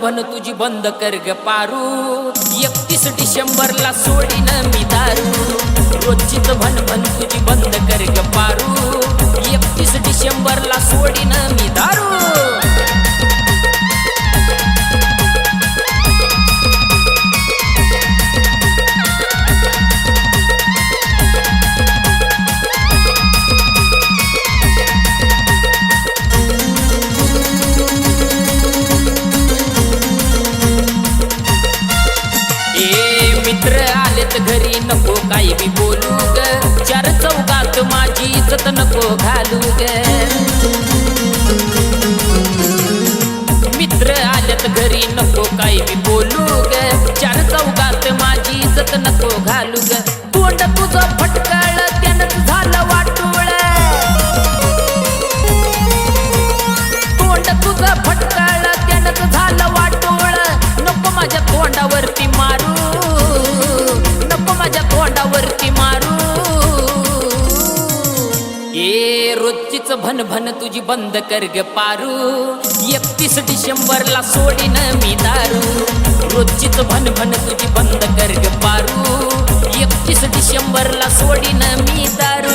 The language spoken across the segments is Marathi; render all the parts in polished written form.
भन तुझी बंद कर ग पारू 31 डिसेंबरला सोडीन मी दारू रोजचीच भन तुझी बंद कर ग पारू 31 डिसेंबरला सोडीन मी दारू मित्र आलेत घरी नको काही बी बोलू ग चार चौघात माझी इज्जत नको घालू ग मित्र आलेत घरी नको काही बी बोलू ग चार चौघात माझी इज्जत नको घालू ग तोंड तुझं फटकळ त्यानंच झालं वाटोळ तोंड तुझं फटकळ त्यानंच झालं वाटोळ नको माझ्या तोंडावरती मारू तोंडावरती मारू ए रोजचीच भन तुझी बंद कर ग पारू 31 डिसेंबरला सोडीन मी दारू रोजचीच भन तुझी बंद कर ग पारू 31 डिसेंबरला सोडीन मी दारू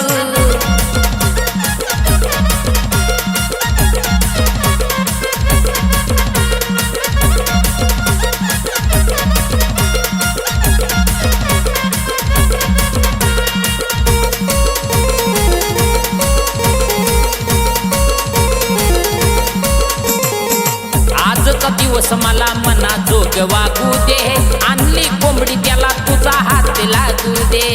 दिवस मला मना जोग वागू दे आणली कोंबडी त्याला तुझा हात लागू दे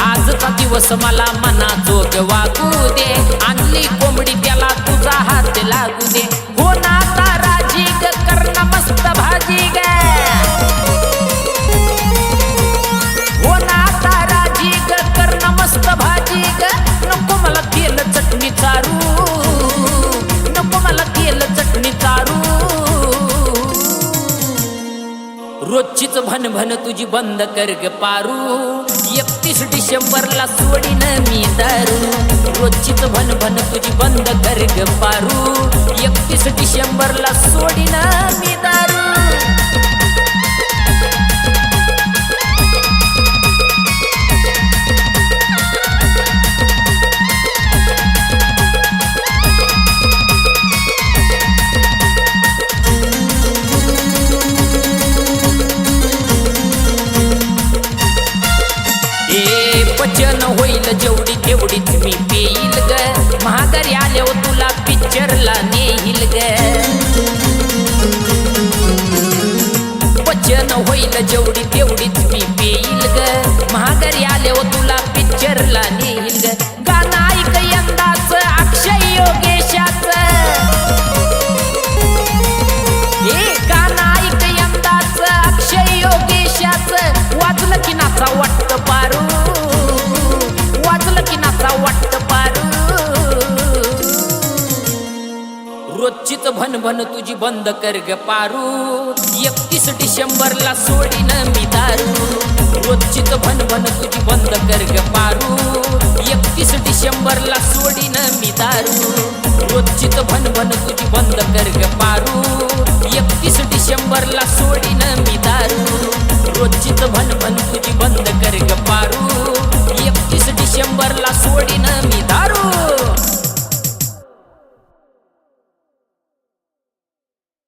आजचा दिवस मला मना जोग वागू दे आणली कोंबडी त्याला तुझा हात लागू दे हो ना राजी ग करणं मस्त भाजी ग हो ना राजी ग करणं मस्त भाजी ग नको मला तेल चटणी चारू चटणी चारू रोजचीच भन तुझी बंद कर ग पारू 31 डिसेंबरला सोडीन मी दारू रोजचीच भन तुझी बंद कर ग पारू 31 डिसेंबरला सोडीन मी दारू वचन होईल जेवढी तेवढीच मी पेईल ग महागारी आल्यावर तुला पिक्चरला नेईल ग वचन होईल जेवढी तेवढीच मी पेईल ग महागारी आल्यावर तुला पिक्चरला नेईल ग गाणं ऐक यंदाच अक्षय योगेशाच गाणं ऐक यंदाच अक्षय योगेशाच वाजलं की नाचा वाटत पारू वाटत पारू रोजचीच भन तुझी बंद कर ग पारू 31 डिसेंबरला सोडीन मी दारू रोजचीच भन तुझी बंद कर ग पारू 31 डिसेंबरला सोडीन मी दारू रोजचीच भन तुझी बंद कर ग पारू 31 डिसेंबरला सोडीन मी